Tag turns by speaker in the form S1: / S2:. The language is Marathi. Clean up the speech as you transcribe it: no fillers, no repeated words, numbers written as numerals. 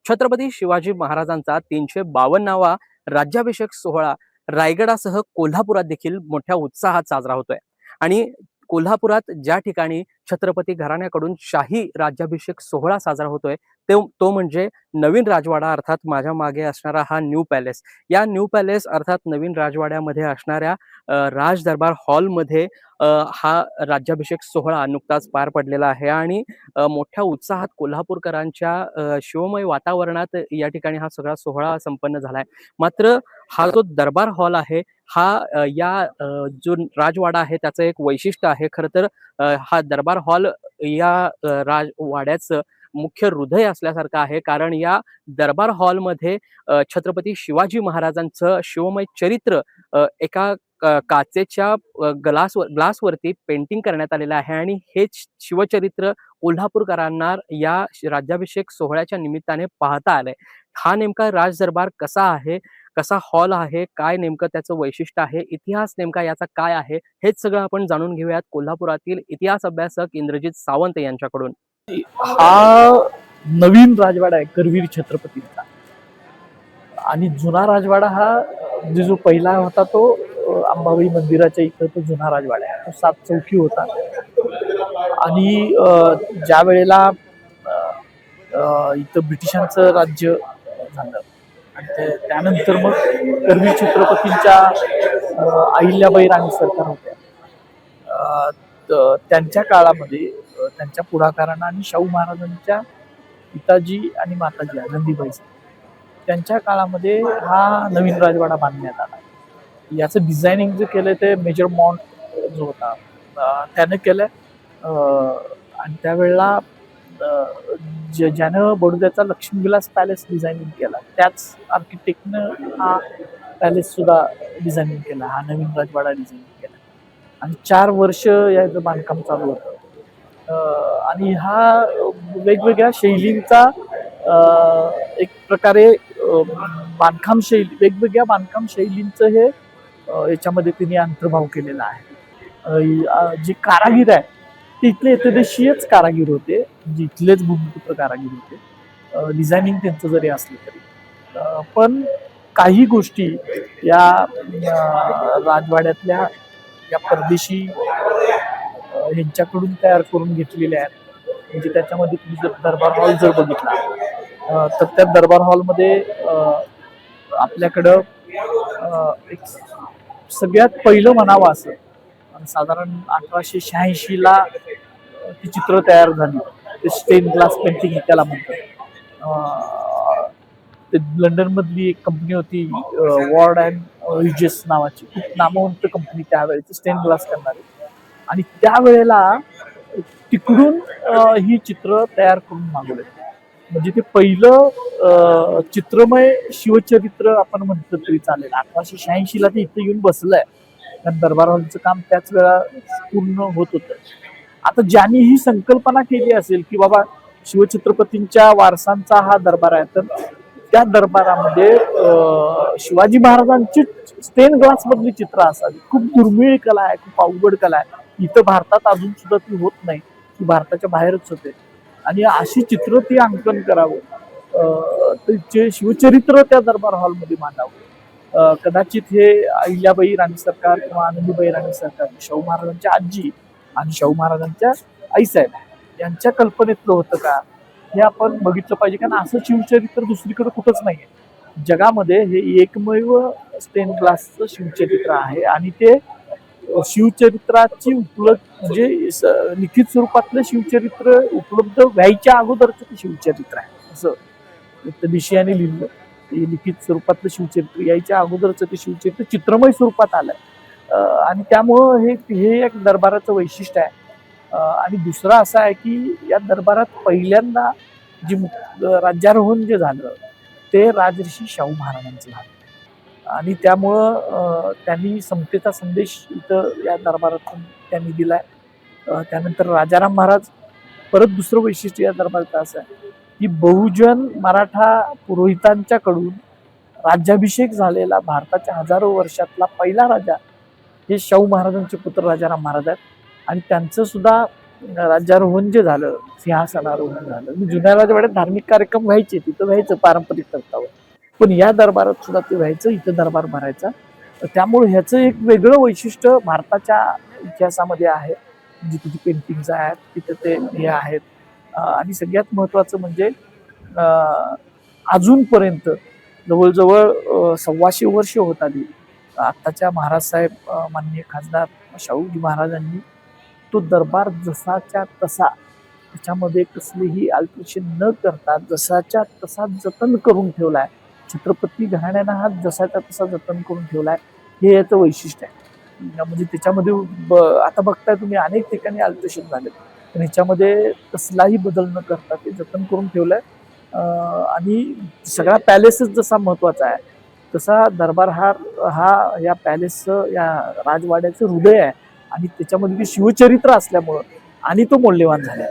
S1: छत्रपती शिवाजी महाराजांचा 352वा राज्याभिषेक सोहळा रायगडासह कोल्हापुरात देखील मोठ्या उत्साहात साजरा होतोय. आणि कोल्हापुरात ज्या ठिकाणी छत्रपती घराण्याकडून शाही राज्याभिषेक सोहळा साजरा होतोय तो म्हणजे नवीन राजवाडा, अर्थात माझ्या मागे असणारा हा न्यू पॅलेस. या न्यू पॅलेस अर्थात नवीन राजवाड्यामध्ये असणाऱ्या राज दरबार हॉलमध्ये हा राज्याभिषेक सोहळा नुकताच पार पडलेला आहे. आणि मोठ्या उत्साहात कोल्हापूरकरांच्या शिवमय वातावरणात या ठिकाणी हा सगळा सोहळा संपन्न झालाय. मात्र हा जो दरबार हॉल आहे हा जो राजवाडा आहे त्याचं एक वैशिष्ट्य आहे. खरं तर हा दरबार हॉल या राजवाड्याचं मुख्य हृदय असल्यासारखं आहे. कारण या दरबार हॉलमध्ये छत्रपती शिवाजी महाराजांचं शिवमय चरित्र एका काचेच्या ग्लासवरती पेंटिंग करण्यात आलेलं आहे. आणि हेच शिवचरित्र कोल्हापूरकरांना या राज्याभिषेक सोहळ्याच्या निमित्ताने पाहता आलंय. हा नेमका राज दरबार कसा आहे, कसा हॉल आहे, काय नेमकं त्याचं वैशिष्ट्य आहे, इतिहास नेमका याचा काय आहे, हेच सगळं आपण जाणून घेऊयात कोल्हापुरातील इतिहास अभ्यासक इंद्रजित सावंत यांच्याकडून.
S2: हा नवीन राजवाडा आहे करवीर छत्रपतींचा. आणि जुना राजवाडा हा म्हणजे जो पहिला होता तो अंबाबाई मंदिराच्या इथं तो जुना राजवाडा आहे. तो 7 चौकी होता. आणि ज्या वेळेला इथं ब्रिटिशांचं राज्य झालं आणि त्यानंतर मग करवीर छत्रपतींच्या अहिल्याबाई राणी सरकार होत्या. त्यांच्या काळामध्ये त्यांच्या पुढाकारानं आणि शाहू महाराजांच्या पिताजी आणि माताजी आनंदीबाई त्यांच्या काळामध्ये हा नवीन राजवाडा बांधण्यात आला. याचं डिझायनिंग जे केलं ते मेजर मॉन्ट जो होता त्यानं केलं. आणि त्यावेळेला ज्यानं बडोद्याचा लक्ष्मीविलास पॅलेस डिझायनिंग केला त्याच आर्किटेक्टनं हा पॅलेस सुद्धा डिझायनिंग केला, हा नवीन राजवाडा डिझायनिंग केला. आणि 4 वर्ष याचं बांधकाम चालू होतं. आणि हा वेगवेगळ्या शैलींचा एक प्रकारे बांधकाम शैली, वेगवेगळ्या बांधकाम शैलींचं हे याच्यामध्ये तिने अंतर्भाव केलेला आहे. जे कारागीर आहे ते इथले एतदेशीयच कारागीर होते, म्हणजे इथलेच भूमिपुत्र कारागीर होते. डिझायनिंग त्यांचं जरी असलं तरी पण काही गोष्टी या राजवाड्यातल्या या परदेशी यांच्याकडून तयार करून घेतलेल्या आहेत. म्हणजे त्याच्यामध्ये तुम्ही जर दरबार हॉल जर बघितला तर त्या दरबार हॉलमध्ये आपल्याकडं एक सगळ्यात पहिलं म्हणावं असं साधारण 1886ला ती चित्र तयार झाली. ते स्टेन ग्लास पेंटिंग त्याला म्हणतात. ते लंडन मधली एक कंपनी होती वॉर्ड अँड रिजेस नावाची, खूप नामवंत कंपनी त्यावेळेची स्टेन ग्लास करणारी. आणि त्यावेळेला तिकडून ही चित्र तयार करून मागवले. म्हणजे ते पहिलं चित्रमय शिवचरित्र आपण म्हटलं तरी चालेल. 1886ला ते इथे येऊन बसलंय. कारण दरबार हॉलचं काम त्याच वेळा पूर्ण होत होतं. आता ज्यांनी ही संकल्पना केली असेल की बाबा शिवछत्रपतींच्या वारसांचा हा दरबार आहे, तर त्या दरबारामध्ये शिवाजी महाराजांची स्टेन ग्लास मधली चित्र असावी. खूप दुर्मिळ कला आहे, खूप अवघड कला आहे. इथं भारतात अजून सुद्धा ती होत नाही, ती भारताच्या बाहेरच होते. आणि अशी चित्र ती अंकन करावं, ते शिवचरित्र त्या दरबार हॉलमध्ये मांडावं. कदाचित हे अहिल्याबाई राणी सरकार किंवा आनंदीबाई राणी सरकार, शाहू महाराजांच्या आजी आणि शाहू महाराजांच्या आईसाहेब यांच्या कल्पनेतलं होतं का, हे आपण बघितलं पाहिजे. कारण असं शिवचरित्र दुसरीकडे कुठंच नाहीये जगामध्ये. हे एकमेव स्टेन ग्लासचं शिवचरित्र आहे. आणि ते शिवचरित्राची म्हणजे लिखित स्वरूपातलं शिवचरित्र उपलब्ध व्हायच्या अगोदरच ते शिवचरित्र आहे असं दिशयाने लिहिलं. लिखित स्वरूपातलं शिवचरित्र यायच्या अगोदरच ते शिवचरित्र चित्रमय स्वरूपात आलंय. आणि त्यामुळं हे एक दरबाराचं वैशिष्ट्य आहे. आणि दुसरं असं आहे की या दरबारात पहिल्यांदा जे राज्यारोहण जे झालं ते राजर्षी शाहू महाराजांचं झालं. आणि त्यामुळं त्यांनी समतेचा संदेश इथं या दरबारातून त्यांनी दिलाय. त्यानंतर राजाराम महाराज, परत दुसरं वैशिष्ट्य या दरबाराचं असं आहे की बहुजन मराठा पुरोहितांच्याकडून राज्याभिषेक झालेला भारताच्या हजारो वर्षातला पहिला राजा हे शाहू महाराजांचे पुत्र राजाराम महाराज आहेत. आणि त्यांचं सुद्धा राज्यारोहण जे झालं, सिंहासनारोहण झालं, मी जुन्या राजवाड्यात धार्मिक कार्यक्रम व्हायचे, तिथं व्हायचं पारंपरिक तत्वावर, पण या दरबारात सुद्धा ते व्हायचं, इथं दरबार भरायचा. त्यामुळे ह्याचं एक वेगळं वैशिष्ट्य भारताच्या इतिहासामध्ये आहे. म्हणजे तिथे पेंटिंग्स आहेत, तिथे ते हे आहेत. आणि सगळ्यात महत्त्वाचं म्हणजे अजूनपर्यंत जवळजवळ 125 वर्ष होत आली. आत्ताच्या महाराज साहेब माननीय खासदार शाहूजी महाराजांनी तो दरबार जसाच्या तसा, त्याच्यामध्ये कसलीही अल्टरेशन न करता जसाच्या तसा जतन करून ठेवलाय. छत्रपती घराण्यानं हा जसाच्या तसा जतन करून ठेवलाय, हे याचं वैशिष्ट्य आहे. म्हणजे त्याच्यामध्ये आता बघताय तुम्ही अनेक ठिकाणी अल्टरेशन झाले, पण ह्याच्यामध्ये कसलाही बदल न करता ते जतन करून ठेवलंय. आणि सगळा पॅलेसच जसा महत्वाचा आहे, तसा दरबार हा या पॅलेसचं, या राजवाड्याचं हृदय आहे. आणि त्याच्यामध्ये शिवचरित्र असल्यामुळं आणि तो मौल्यवान झाला.